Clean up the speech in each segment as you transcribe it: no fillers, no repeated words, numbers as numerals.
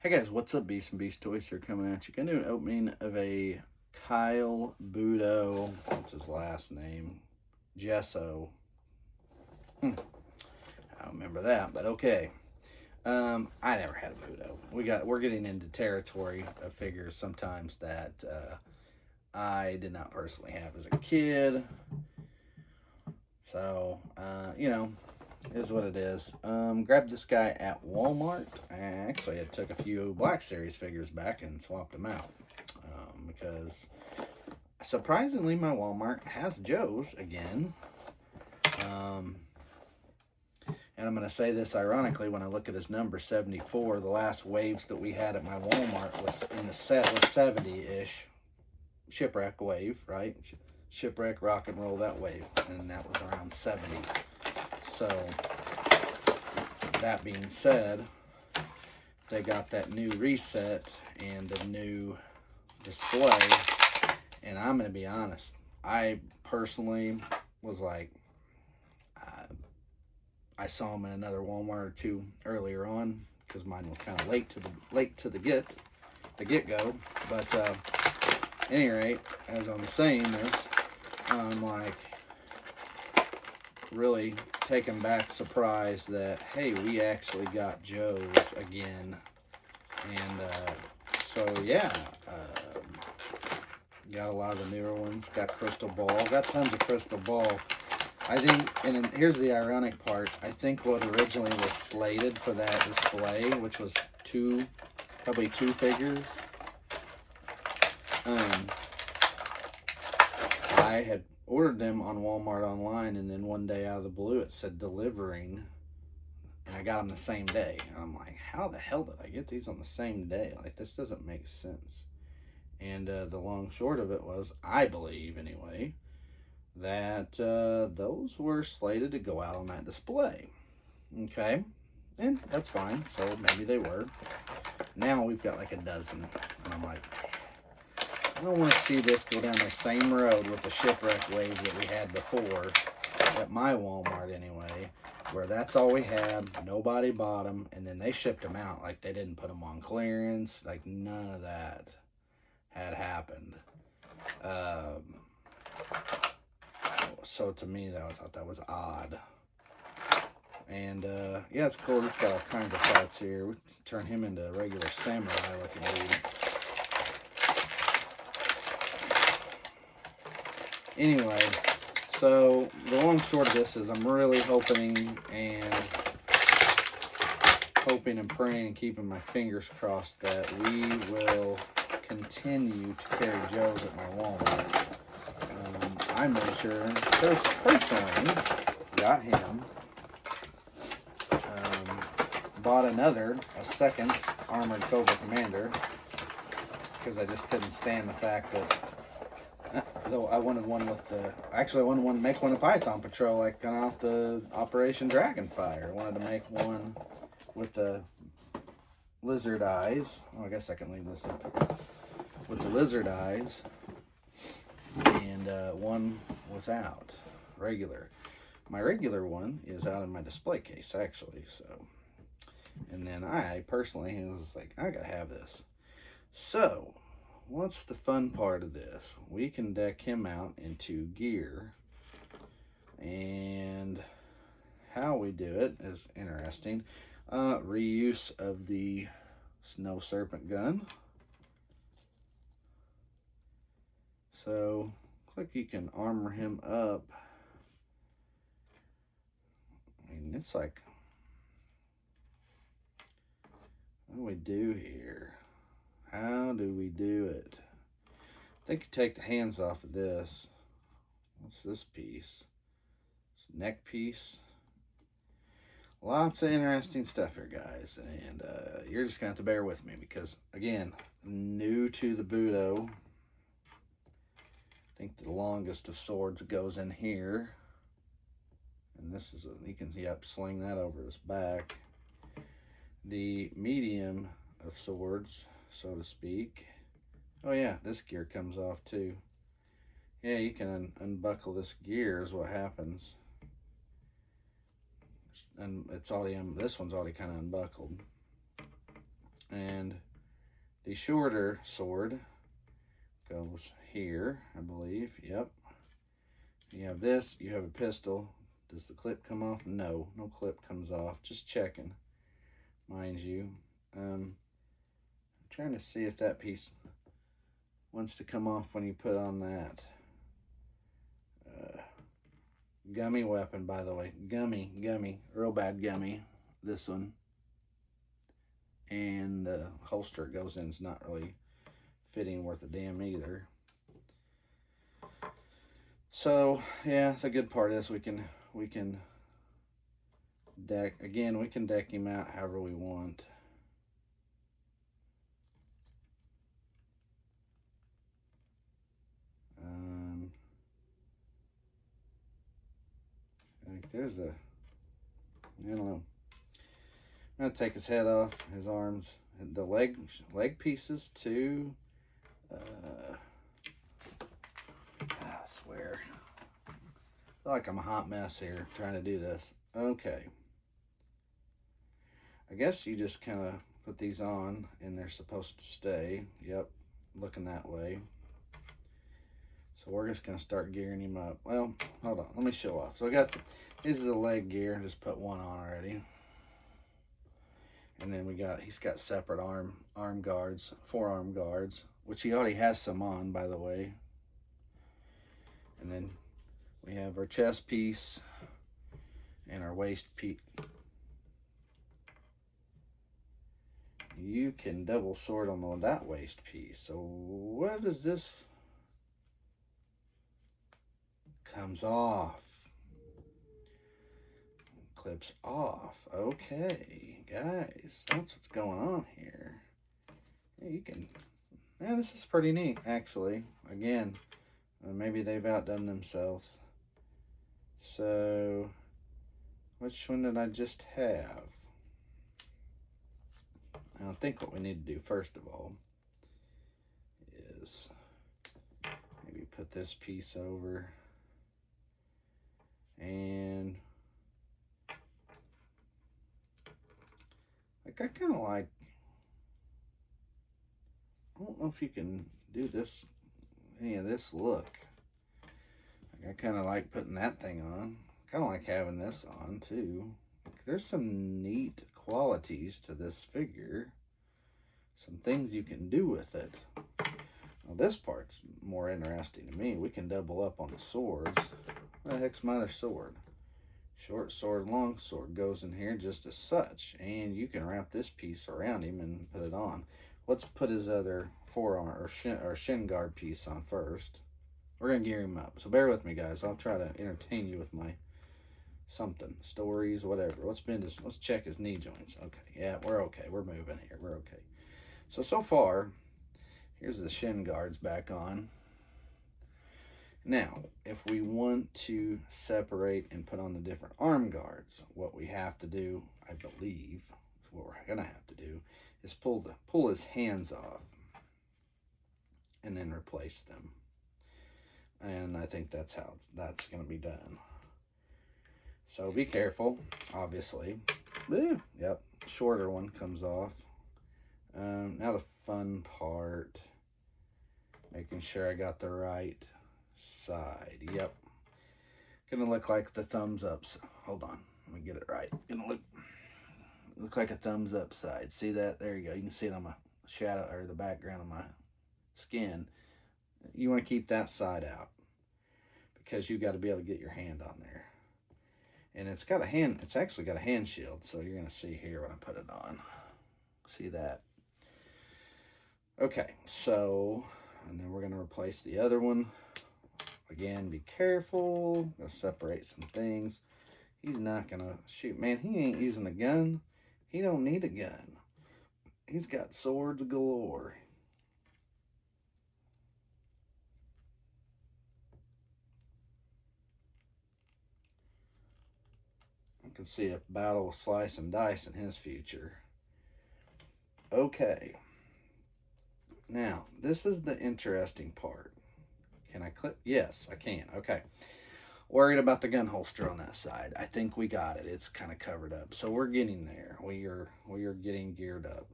Hey guys, what's up? Beast and Beast Toys here coming at you. Gonna do an opening of a Kyle Budo. What's his last name? Gesso. I don't remember that, but okay. I never had a Budo. We're getting into territory of figures sometimes that I did not personally have as a kid. So is what it is. Grabbed this guy at Walmart. Actually, I took a few Black Series figures back and swapped them out. Because surprisingly, my Walmart has Joe's again. And I'm going to say this ironically, when I look at his number 74, the last waves that we had at my Walmart was in the set was 70-ish. Shipwreck wave, right? Shipwreck, rock and roll, that wave. And that was around 70. So, that being said, they got that new reset and the new display. And I'm going to be honest, I personally was like, I saw them in another Walmart or two earlier on because mine was kind of late to the get-go. But at any rate, as I'm saying this, I'm like really taken back, surprised that hey, we actually got Joe's again. And so yeah, got a lot of the newer ones. Got Crystal Ball. Got tons of Crystal Ball. I think, and here's the ironic part, I think what originally was slated for that display, which was probably two figures, I had ordered them on Walmart online, and then one day out of the blue it said delivering, and I got them the same day. And I'm like, how the hell did I get these on the same day? Like, this doesn't make sense. And the long short of it was, I believe anyway, that those were slated to go out on that display. Okay, and that's fine. So maybe they were. Now we've got like a dozen, and I'm like, I don't want to see this go down the same road with the shipwreck wave that we had before at my Walmart anyway, where that's all we had. Nobody bought them, and then they shipped them out like they didn't put them on clearance. Like none of that had happened. So to me, I thought that was odd. And yeah, it's cool. It's got all kinds of parts here. We turn him into a regular samurai looking dude. Anyway, so the long short of this is I'm really hoping and praying and keeping my fingers crossed that we will continue to carry Joe's at my Walmart. I made sure, personally, got him. Bought a second Armored Cobra Commander, because I just couldn't stand the fact that, though I wanted one with I wanted one to make one of Python Patrol, like kind of off the Operation Dragonfire. I wanted to make one with the lizard eyes. Oh, I guess I can leave this up. With the lizard eyes. And one was out, regular. My regular one is out in my display case, actually. So, and then I personally was like, I gotta have this. So, what's the fun part of this? We can deck him out into gear, and how we do it is interesting. Reuse of the Snow Serpent gun. So, looks like you can armor him up. I mean, it's like, what do we do here? How do we do it? I think you take the hands off of this. What's this piece? It's a neck piece. Lots of interesting stuff here, guys. And you're just going to have to bear with me because, again, new to the Budo. I think the longest of swords goes in here. And this is, you can, sling that over his back. The medium of swords, so to speak. Oh yeah, this gear comes off too. Yeah, you can unbuckle this gear is what happens. And it's already, this one's already kind of unbuckled. And the shorter sword goes here, I believe. Yep. You have this, you have a pistol. Does the clip come off? No, no clip comes off. Just checking, mind you. I'm trying to see if that piece wants to come off when you put on that. Gummy weapon, by the way. Gummy, real bad gummy. This one. And the holster it goes in is not really fitting worth a damn either. So yeah, the good part is we can deck again. We can deck him out however we want. Like there's a, I don't know. I'm gonna take his head off, his arms, the leg pieces too. I swear, I feel like I'm a hot mess here trying to do this. Okay, I guess you just kind of put these on and they're supposed to stay. Yep, looking that way. So we're just gonna start gearing him up. Well, hold on, let me show off. So I got this is the leg gear. Just put one on already. And then he's got separate arm guards, forearm guards, which he already has some on, by the way. And then we have our chest piece and our waist piece. You can double sword on that waist piece. So what is this? Comes off. Clips off. Okay, guys, that's what's going on here. Yeah, you can. Yeah, this is pretty neat, actually. Again, maybe they've outdone themselves. So, which one did I just have? I think what we need to do first of all is maybe put this piece over and like I kind of like, I don't know if you can do this, any of this look. Like I kind of like putting that thing on. Kind of like having this on too. There's some neat qualities to this figure. Some things you can do with it. Well, this part's more interesting to me. We can double up on the swords. What the heck's my other sword? Short sword, long sword goes in here just as such. And you can wrap this piece around him and put it on. Let's put his other forearm or shin guard piece on first. We're going to gear him up. So bear with me, guys. I'll try to entertain you with my something. Stories, whatever. Let's check his knee joints. Okay, yeah, we're okay. We're moving here. We're okay. So far, here's the shin guards back on. Now, if we want to separate and put on the different arm guards, what we have to do, I believe, what we're gonna have to do, is pull his hands off and then replace them. And I think that's how that's gonna be done. So be careful, obviously. Woo, yep, shorter one comes off. Now the fun part, making sure I got the right side. Yep, gonna look like the thumbs ups. Hold on, let me get it right. Gonna look like a thumbs up side. See that? There you go. You can see it on my shadow or the background of my skin. You want to keep that side out because you got to be able to get your hand on there. And it's got a hand. It's actually got a hand shield, so you're gonna see here when I put it on. See that? Okay, so, and then we're going to replace the other one. Again, be careful. Gonna separate some things. He's not going to shoot. Man, he ain't using a gun. He don't need a gun. He's got swords galore. I can see a battle of slice and dice in his future. Okay. Now, this is the interesting part. Can I clip? Yes, I can. Okay. Worried about the gun holster on that side. I think we got it. It's kind of covered up. So we're getting there. We are getting geared up.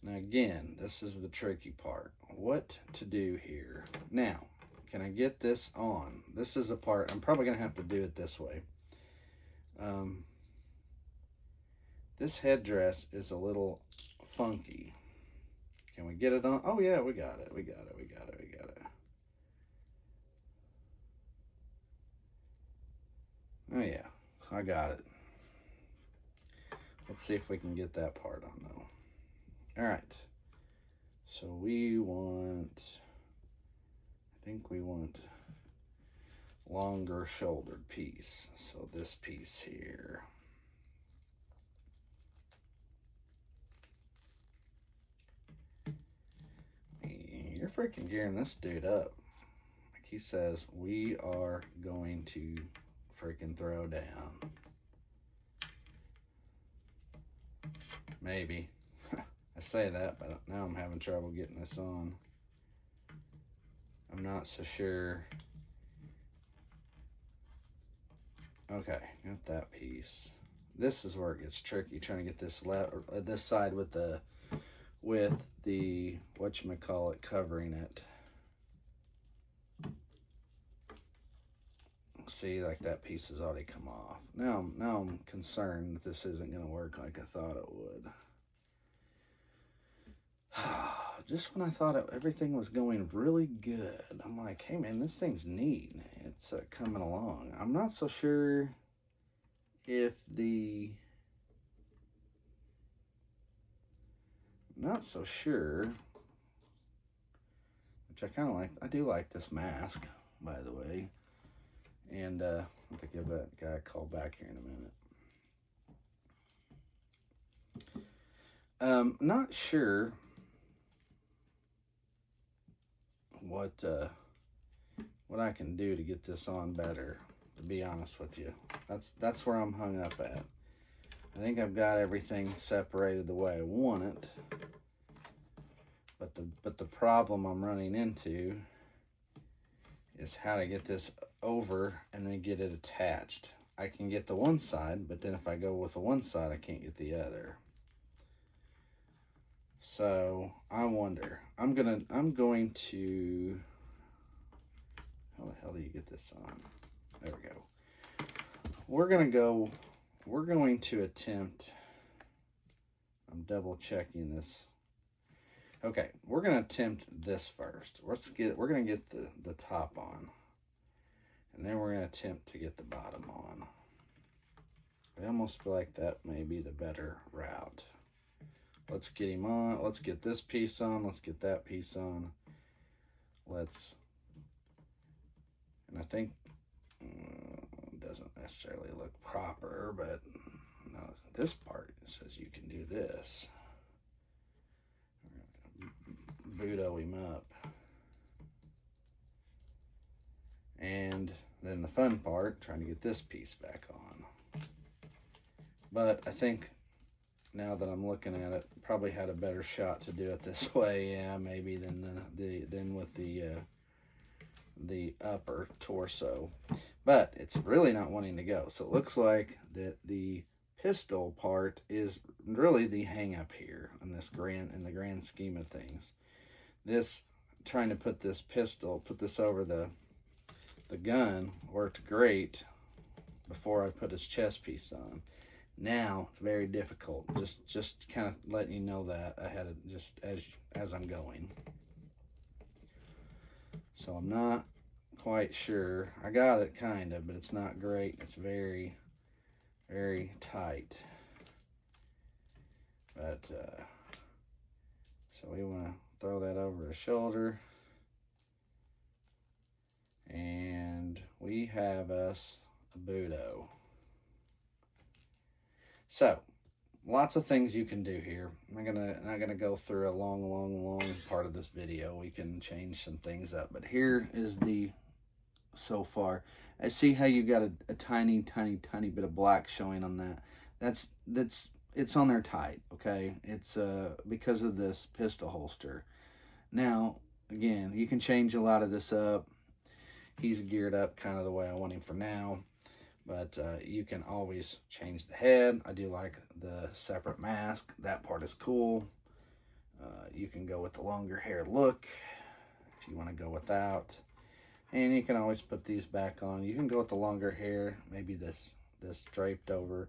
Now again, this is the tricky part. What to do here. Now, can I get this on? This is a part, I'm probably going to have to do it this way. This headdress is a little funky. Can we get it on? Oh yeah, we got it. Oh yeah, I got it. Let's see if we can get that part on though. All right. So we want, I think we want longer shouldered piece. So this piece here. You're freaking gearing this dude up. Like he says, we are going to freaking throw down. Maybe. I say that, but now I'm having trouble getting this on. I'm not so sure. Okay, got that piece. This is where it gets tricky, trying to get this this side with the whatchamacallit covering it. See, like that piece has already come off. Now I'm concerned that this isn't going to work like I thought it would. Just when I thought everything was going really good, I'm like, hey man, this thing's neat. It's coming along. I'm not so sure if not so sure, which I kind of like. I do like this mask, by the way. And I'll have to give that guy a call back here in a minute. Not sure what I can do to get this on better, to be honest with you. That's where I'm hung up at. I think I've got everything separated the way I want it, but the problem I'm running into is how to get this over and then get it attached. I can get the one side, but then if I go with the one side, I can't get the other. So I wonder. I'm going to. How the hell do you get this on? There we go. We're going to attempt. I'm double checking this. Okay, we're going to attempt this first. We're going to get the top on. And then we're going to attempt to get the bottom on. I almost feel like that may be the better route. Let's get him on. Let's get this piece on. Let's get that piece on. And I think it doesn't necessarily look proper, but no, this part says you can do this. Budo him up. And then the fun part, trying to get this piece back on. But I think now that I'm looking at it, probably had a better shot to do it this way, yeah, maybe than with the upper torso. But it's really not wanting to go. So it looks like that the pistol part is really the hang up here in the grand scheme of things. This trying to put this over the gun worked great before I put his chest piece on. Now it's very difficult. Just kind of letting you know that ahead of just as I'm going. So I'm not quite sure. I got it kind of, but it's not great. It's very, very tight. But so we want to throw that over his shoulder. And we have us a Budo. So, lots of things you can do here. I'm not gonna go through a long part of this video. We can change some things up, but here is the so far. I see how you got a tiny bit of black showing on that. That's it's on there tight. Okay, it's because of this pistol holster. Now, again, you can change a lot of this up. He's geared up kind of the way I want him for now. But you can always change the head. I do like the separate mask. That part is cool. You can go with the longer hair look if you want to go without. And you can always put these back on. You can go with the longer hair, maybe this draped over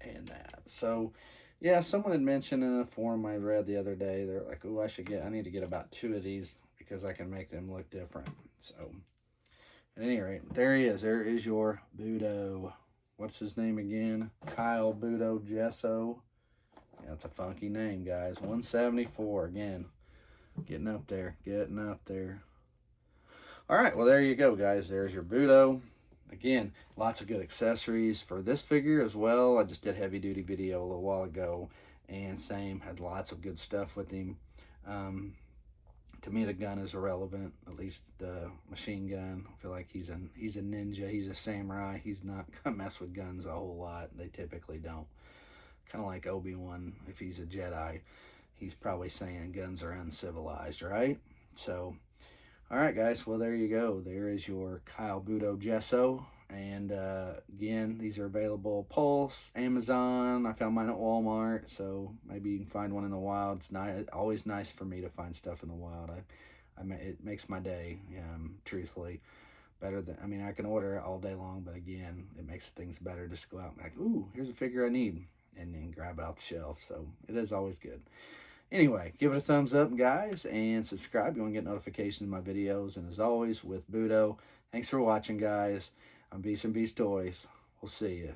and that. So yeah, someone had mentioned in a forum I read the other day, they're like, oh, I need to get about 2 of these because I can make them look different. So at any rate, there he is. There is your Budo. What's his name again? Kyle Budo Gesso. Yeah, that's a funky name, guys. 174 again. Getting up there. Getting up there. All right, well, there you go, guys. There's your Budo. Again, lots of good accessories for this figure as well. I just did a heavy-duty video a little while ago, and same, had lots of good stuff with him. To me, the gun is irrelevant, at least the machine gun. I feel like he's a ninja, he's a samurai. He's not going to mess with guns a whole lot. They typically don't. Kind of like Obi-Wan, if he's a Jedi, he's probably saying guns are uncivilized, right? So, all right, guys. Well, there you go. There is your Kyle Budo Gesso. And again, these are available Pulse, Amazon. I found mine at Walmart, so maybe you can find one in the wild. It's always nice for me to find stuff in the wild. It makes my day, truthfully. Better than, I mean, I can order it all day long, but again, it makes things better just to go out and be like, ooh, here's a figure I need, and then grab it off the shelf. So it is always good. Anyway, give it a thumbs up, guys, and subscribe. You want to get notifications of my videos. And as always, with Budo, thanks for watching, guys. I'm Beast and Beast Toys. We'll see you.